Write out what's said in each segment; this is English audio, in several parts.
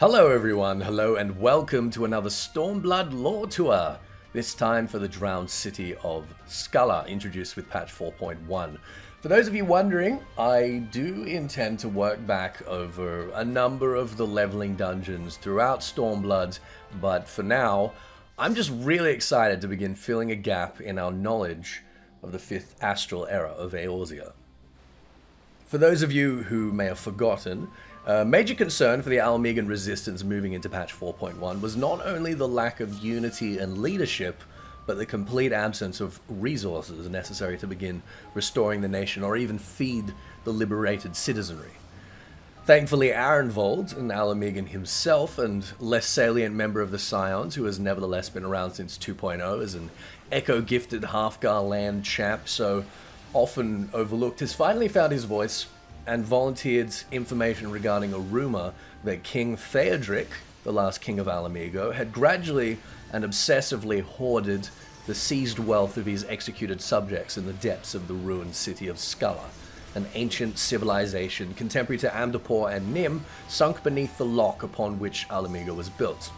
Hello everyone, hello and welcome to another Stormblood Lore Tour. This time for the Drowned City of Skalla, introduced with patch 4.1. For those of you wondering, I do intend to work back over a number of the leveling dungeons throughout Stormblood, but for now, I'm just really excited to begin filling a gap in our knowledge of the 5th Astral Era of Eorzea. For those of you who may have forgotten, a major concern for the Almegan resistance moving into patch 4.1 was not only the lack of unity and leadership, but the complete absence of resources necessary to begin restoring the nation or even feed the liberated citizenry. Thankfully, Arenvold, an Almegan himself and less salient member of the Scions, who has nevertheless been around since 2.0 as an echo-gifted Halfgar land chap so often overlooked, has finally found his voice and volunteered information regarding a rumor that King Theodric, the last king of Alamigo, had gradually and obsessively hoarded the seized wealth of his executed subjects in the depths of the ruined city of Skalla, an ancient civilization contemporary to Amdapor and Nim, sunk beneath the lock upon which Alamigo was built.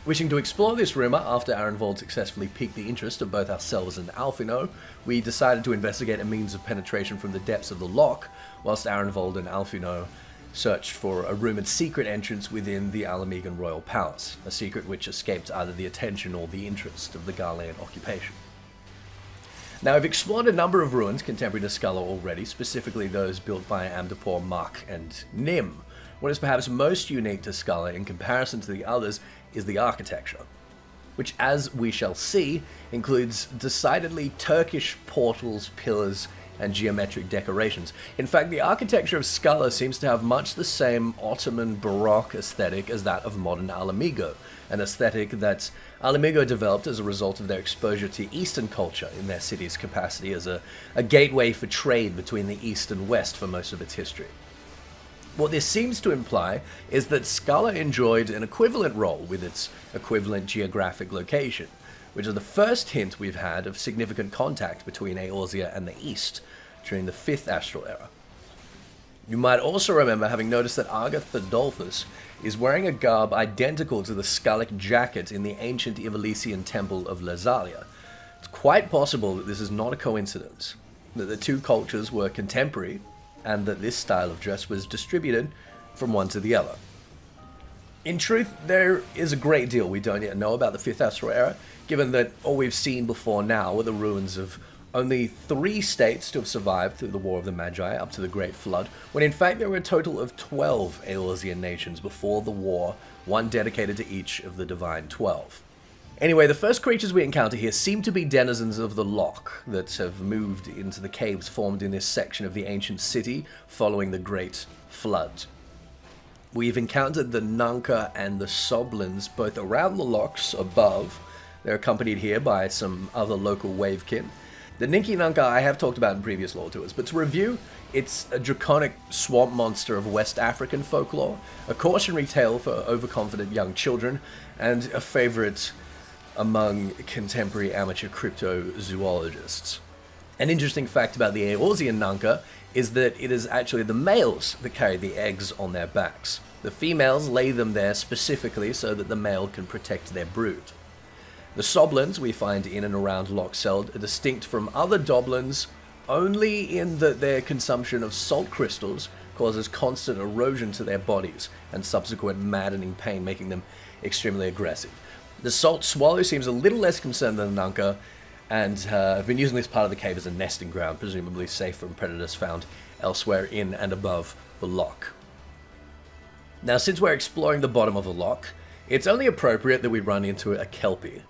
Wishing to explore this rumor after Arenvold successfully piqued the interest of both ourselves and Alphino, we decided to investigate a means of penetration from the depths of the lock, whilst Arenvold and Alphino searched for a rumored secret entrance within the Alamegan royal palace, a secret which escaped either the attention or the interest of the Garlean occupation. Now, we've explored a number of ruins contemporary to Skalla already, specifically those built by Amdapor, Mark, and Nim. What is perhaps most unique to Skalla in comparison to the others is the architecture, which, as we shall see, includes decidedly Turkish portals, pillars, and geometric decorations. In fact, the architecture of Skalla seems to have much the same Ottoman Baroque aesthetic as that of modern Alamigo, an aesthetic that Alamigo developed as a result of their exposure to Eastern culture in their city's capacity as a gateway for trade between the East and West for most of its history. What this seems to imply is that Skalla enjoyed an equivalent role with its equivalent geographic location, which is the first hint we've had of significant contact between Eorzea and the East during the 5th Astral Era. You might also remember having noticed that Argath Adolphus is wearing a garb identical to the Skallic jacket in the ancient Ivalesian temple of Lazalia. It's quite possible that this is not a coincidence, that the two cultures were contemporary, and that this style of dress was distributed from one to the other. In truth, there is a great deal we don't yet know about the 5th Astral Era, given that all we've seen before now are the ruins of only 3 states to have survived through the War of the Magi up to the Great Flood, when in fact there were a total of 12 Eorzean nations before the war, one dedicated to each of the Divine 12. Anyway, the first creatures we encounter here seem to be denizens of the Loch that have moved into the caves formed in this section of the ancient city following the Great Flood. We've encountered the Nunca and the Soblins both around the Lochs above. They're accompanied here by some other local wavekin. The Ninki Nunca I have talked about in previous lore tours, but to review, it's a draconic swamp monster of West African folklore, a cautionary tale for overconfident young children, and a favorite among contemporary amateur cryptozoologists. An interesting fact about the Eorzean Nunca is that it is actually the males that carry the eggs on their backs. The females lay them there specifically so that the male can protect their brood. The Soblins we find in and around Lochseld are distinct from other Doblins only in that their consumption of salt crystals causes constant erosion to their bodies and subsequent maddening pain, making them extremely aggressive. The Salt Swallow seems a little less concerned than the Nunca, and have been using this part of the cave as a nesting ground, presumably safe from predators found elsewhere in and above the loch. Now, since we're exploring the bottom of the loch, it's only appropriate that we run into a Kelpie.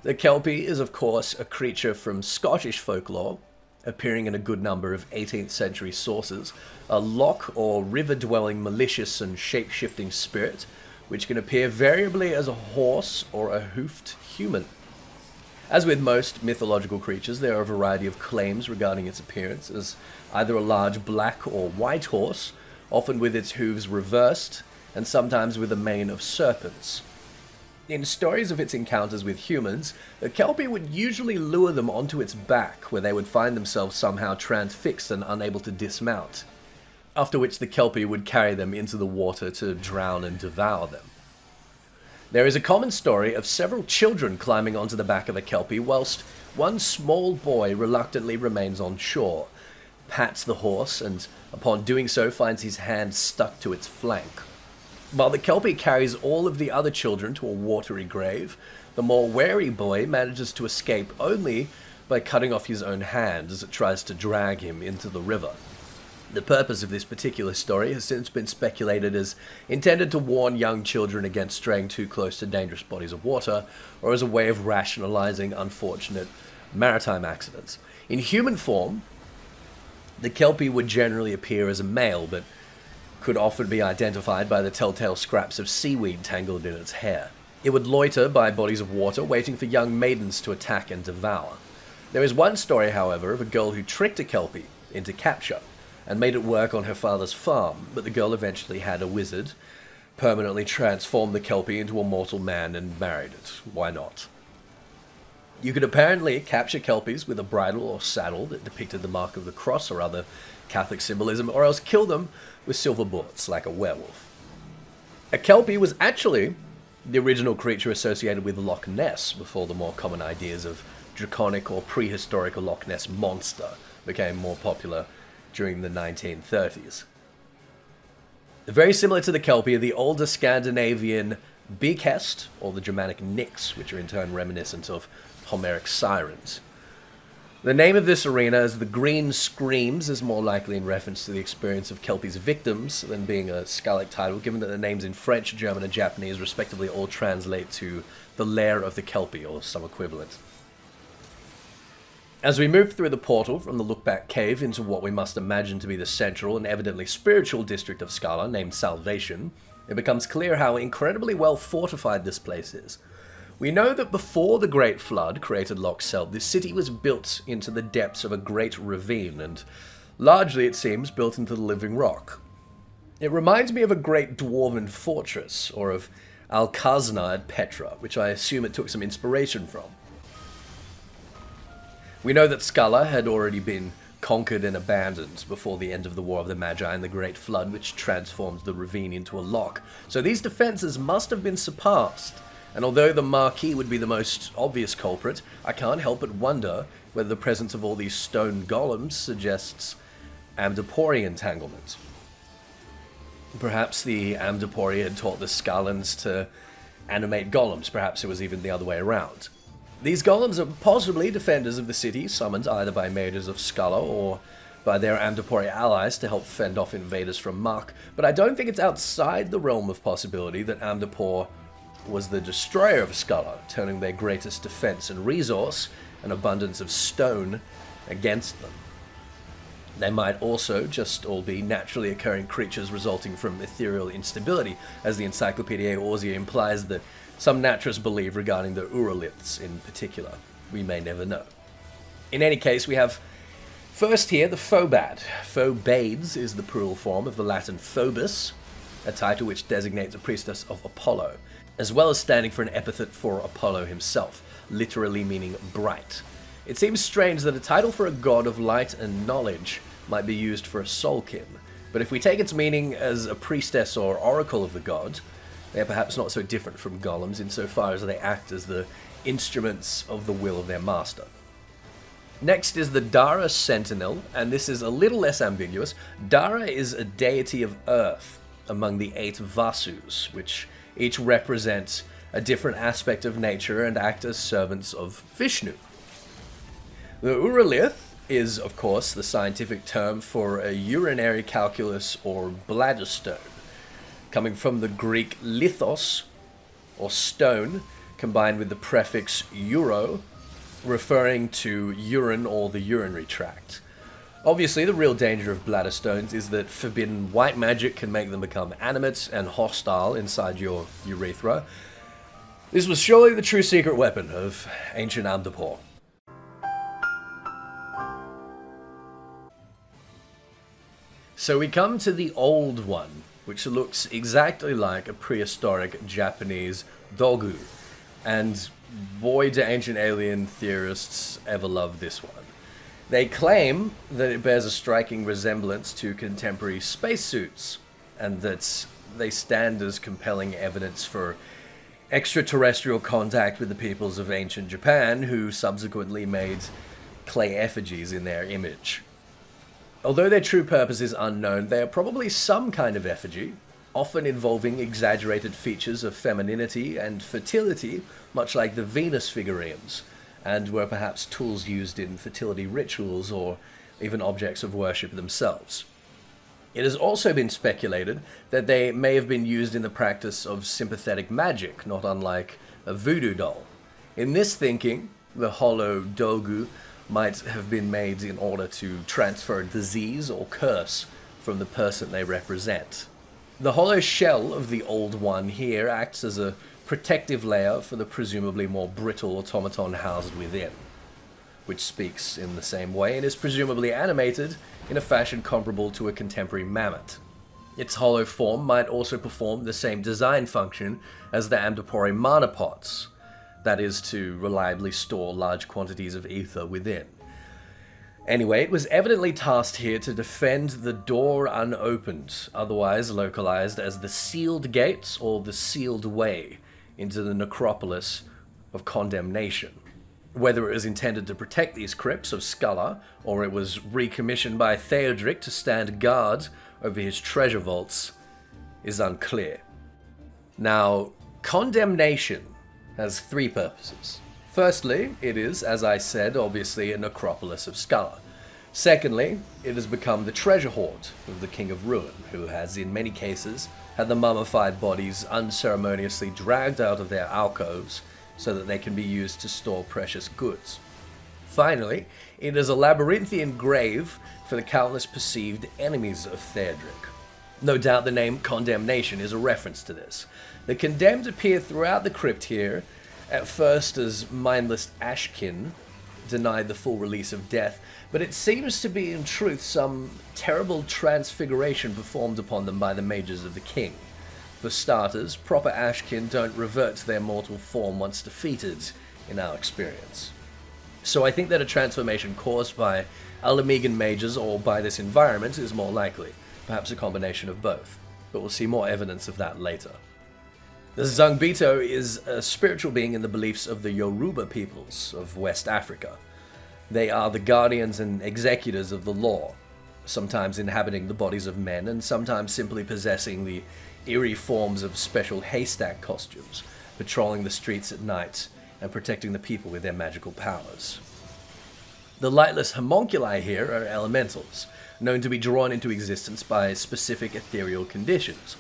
The Kelpie is, of course, a creature from Scottish folklore, appearing in a good number of 18th century sources, a loch or river-dwelling malicious and shape-shifting spirit, which can appear variably as a horse or a hoofed human. As with most mythological creatures, there are a variety of claims regarding its appearance as either a large black or white horse, often with its hooves reversed, and sometimes with a mane of serpents. In stories of its encounters with humans, the Kelpie would usually lure them onto its back, where they would find themselves somehow transfixed and unable to dismount. after which the Kelpie would carry them into the water to drown and devour them. There is a common story of several children climbing onto the back of a Kelpie, whilst one small boy reluctantly remains on shore, pats the horse, and upon doing so finds his hand stuck to its flank. While the Kelpie carries all of the other children to a watery grave, the more wary boy manages to escape only by cutting off his own hand as it tries to drag him into the river. The purpose of this particular story has since been speculated as intended to warn young children against straying too close to dangerous bodies of water, or as a way of rationalizing unfortunate maritime accidents. In human form, the Kelpie would generally appear as a male, but could often be identified by the telltale scraps of seaweed tangled in its hair. It would loiter by bodies of water, waiting for young maidens to attack and devour. There is one story, however, of a girl who tricked a Kelpie into capture and made it work on her father's farm, but the girl eventually had a wizard permanently transform the Kelpie into a mortal man and married it. Why not? You could apparently capture Kelpies with a bridle or saddle that depicted the mark of the cross or other Catholic symbolism, or else kill them with silver bullets like a werewolf. A Kelpie was actually the original creature associated with Loch Ness before the more common ideas of draconic or prehistoric Loch Ness monster became more popular during the 1930s. Very similar to the Kelpie are the older Scandinavian Beakest, or the Germanic Nyx, which are in turn reminiscent of Homeric sirens. The name of this arena as the Green Screams is more likely in reference to the experience of Kelpie's victims than being a Skallic title, given that the names in French, German, and Japanese respectively all translate to the Lair of the Kelpie, or some equivalent. As we move through the portal from the Lookback Cave into what we must imagine to be the central and evidently spiritual district of Skalla, named Salvation, it becomes clear how incredibly well fortified this place is. We know that before the Great Flood created Loch Selb, this city was built into the depths of a great ravine, and largely, it seems, built into the living rock. It reminds me of a great dwarven fortress, or of Alcazna at Petra, which I assume it took some inspiration from. We know that Skalla had already been conquered and abandoned before the end of the War of the Magi and the Great Flood, which transformed the ravine into a loch. So these defenses must have been surpassed, and although the Marquis would be the most obvious culprit, I can't help but wonder whether the presence of all these stone golems suggests Amdapori entanglement. Perhaps the Amdapori had taught the Skallans to animate golems, perhaps it was even the other way around. These golems are possibly defenders of the city, summoned either by mages of Skalla or by their Amdapori allies to help fend off invaders from Muck, but I don't think it's outside the realm of possibility that Amdapor was the destroyer of Skalla, turning their greatest defense and resource, an abundance of stone, against them. They might also just all be naturally occurring creatures resulting from ethereal instability, as the Encyclopedia Aurea implies that some naturalists believe regarding the Uroliths in particular. We may never know. In any case, we have first here the Phobad. Phobades is the plural form of the Latin Phobus, a title which designates a priestess of Apollo, as well as standing for an epithet for Apollo himself, literally meaning bright. It seems strange that a title for a god of light and knowledge might be used for a soulkin, but if we take its meaning as a priestess or oracle of the god, they are perhaps not so different from golems insofar as they act as the instruments of the will of their master. Next is the Dara Sentinel, and this is a little less ambiguous. Dara is a deity of earth among the 8 Vasus, which each represent a different aspect of nature and act as servants of Vishnu. The Urolith is, of course, the scientific term for a urinary calculus or bladder stone, coming from the Greek lithos, or stone, combined with the prefix uro, referring to urine or the urinary tract. Obviously, the real danger of bladder stones is that forbidden white magic can make them become animate and hostile inside your urethra. This was surely the true secret weapon of ancient Amdapor. So we come to the old one, which looks exactly like a prehistoric Japanese dogu. And boy, do ancient alien theorists ever love this one. They claim that it bears a striking resemblance to contemporary spacesuits, and that they stand as compelling evidence for extraterrestrial contact with the peoples of ancient Japan, who subsequently made clay effigies in their image. Although their true purpose is unknown, they are probably some kind of effigy, often involving exaggerated features of femininity and fertility, much like the Venus figurines, and were perhaps tools used in fertility rituals or even objects of worship themselves. It has also been speculated that they may have been used in the practice of sympathetic magic, not unlike a voodoo doll. In this thinking, the hollow dogu might have been made in order to transfer disease or curse from the person they represent. The hollow shell of the Old One here acts as a protective layer for the presumably more brittle automaton housed within, which speaks in the same way and is presumably animated in a fashion comparable to a contemporary mammoth. Its hollow form might also perform the same design function as the Amdapori mana pots, that is, to reliably store large quantities of ether within. Anyway, it was evidently tasked here to defend the door unopened, otherwise localized as the Sealed Gates or the Sealed Way into the necropolis of condemnation. Whether it was intended to protect these crypts of Skalla, or it was recommissioned by Theodric to stand guard over his treasure vaults, is unclear. Now, condemnation has three purposes. Firstly, it is, as I said, obviously a necropolis of Skalla. Secondly, it has become the treasure hoard of the King of Ruin, who has, in many cases, had the mummified bodies unceremoniously dragged out of their alcoves so that they can be used to store precious goods. Finally, it is a labyrinthian grave for the countless perceived enemies of Theodric. No doubt the name Condemnation is a reference to this. The condemned appear throughout the crypt here, at first as mindless ashkin, denied the full release of death, but it seems to be in truth some terrible transfiguration performed upon them by the mages of the king. For starters, proper ashkin don't revert to their mortal form once defeated, in our experience. So I think that a transformation caused by Alamegan mages or by this environment is more likely, perhaps a combination of both, but we'll see more evidence of that later. The Zangbito is a spiritual being in the beliefs of the Yoruba peoples of West Africa. They are the guardians and executors of the law, sometimes inhabiting the bodies of men and sometimes simply possessing the eerie forms of special haystack costumes, patrolling the streets at night and protecting the people with their magical powers. The lightless homunculi here are elementals, known to be drawn into existence by specific ethereal conditions.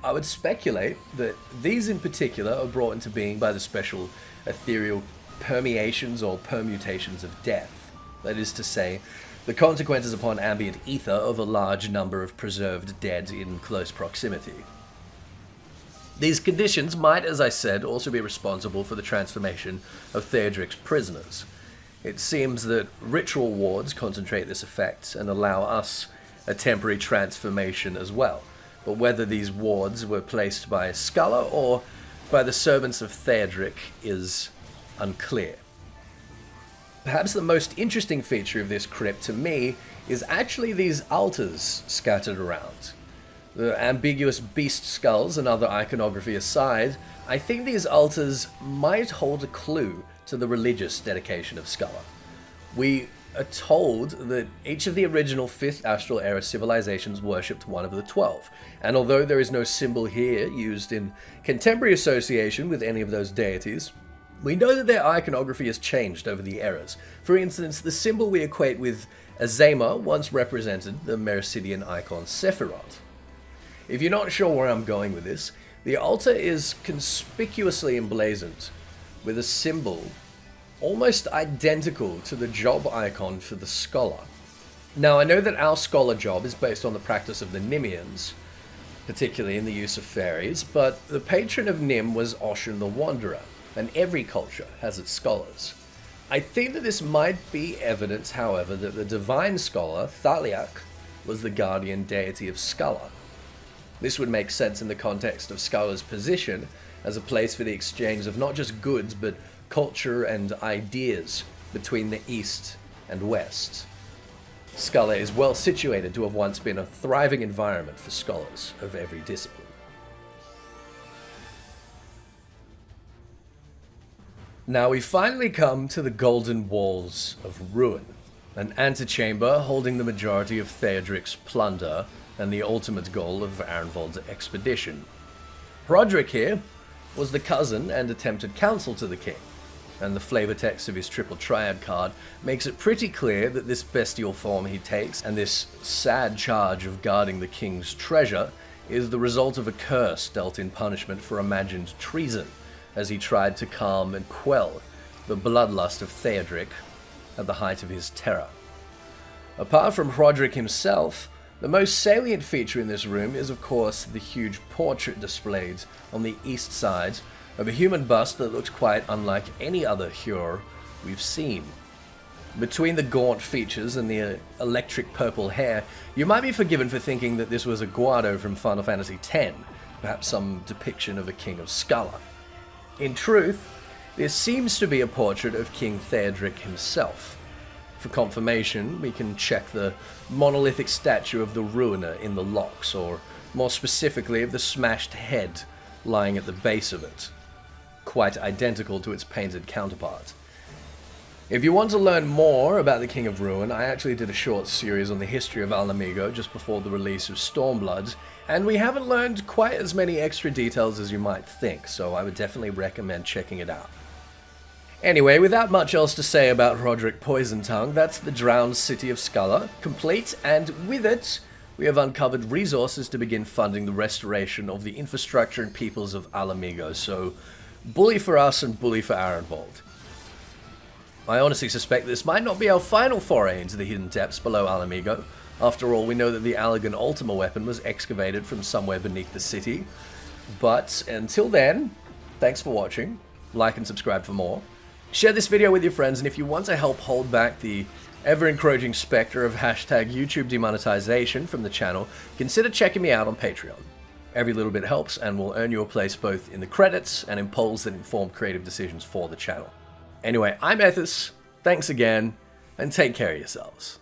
I would speculate that these in particular are brought into being by the special ethereal permeations or permutations of death. That is to say, the consequences upon ambient ether of a large number of preserved dead in close proximity. These conditions might, as I said, also be responsible for the transformation of Theodric's prisoners. It seems that ritual wards concentrate this effect and allow us a temporary transformation as well. But whether these wards were placed by Skalla or by the servants of Theodric is unclear. Perhaps the most interesting feature of this crypt to me is actually these altars scattered around. The ambiguous beast skulls and other iconography aside, I think these altars might hold a clue to the religious dedication of Skalla. We are told that each of the original 5th Astral Era civilizations worshipped one of the 12, and although there is no symbol here used in contemporary association with any of those deities, we know that their iconography has changed over the eras. For instance, the symbol we equate with Azema once represented the Mercidian icon Sephiroth. If you're not sure where I'm going with this, the altar is conspicuously emblazoned with a symbol almost identical to the job icon for the scholar. Now, I know that our scholar job is based on the practice of the Nimians, particularly in the use of fairies, but the patron of Nim was Oshun the Wanderer, and every culture has its scholars. I think that this might be evidence, however, that the divine scholar, Thaliak, was the guardian deity of Skalla. This would make sense in the context of Skalla's position as a place for the exchange of not just goods, but culture and ideas between the East and west. Skalla is well situated to have once been a thriving environment for scholars of every discipline. Now we finally come to the Golden Walls of Ruin, an antechamber holding the majority of Theodric's plunder and the ultimate goal of Arenvold's expedition. Roderick here was the cousin and attempted counsel to the king, and the flavor text of his triple triad card makes it pretty clear that this bestial form he takes and this sad charge of guarding the king's treasure is the result of a curse dealt in punishment for imagined treason, as he tried to calm and quell the bloodlust of Theodric at the height of his terror. Apart from Roderick himself, the most salient feature in this room is of course the huge portrait displayed on the east side of a human bust that looks quite unlike any other Hure we've seen. Between the gaunt features and the electric purple hair, you might be forgiven for thinking that this was a Guado from Final Fantasy X, perhaps some depiction of a King of Skalla. In truth, this seems to be a portrait of King Theodric himself. For confirmation, we can check the monolithic statue of the Ruiner in the locks, or more specifically of the smashed head lying at the base of it, quite identical to its painted counterpart. If you want to learn more about the King of Ruin, I actually did a short series on the history of Ala Mhigo just before the release of Stormblood, and we haven't learned quite as many extra details as you might think, so I would definitely recommend checking it out. Anyway, without much else to say about Roderick Poisontongue, that's the Drowned City of Skalla, complete, and with it, we have uncovered resources to begin funding the restoration of the infrastructure and peoples of Ala Mhigo, so bully for us and bully for Arenvold. I honestly suspect this might not be our final foray into the hidden depths below Ala Mhigo. After all, we know that the Allagan Ultima weapon was excavated from somewhere beneath the city. But until then, thanks for watching, like and subscribe for more. Share this video with your friends, and if you want to help hold back the ever-encroaching spectre of #YouTube demonetization from the channel, consider checking me out on Patreon. Every little bit helps and will earn you a place both in the credits and in polls that inform creative decisions for the channel. Anyway, I'm Ethys, thanks again, and take care of yourselves.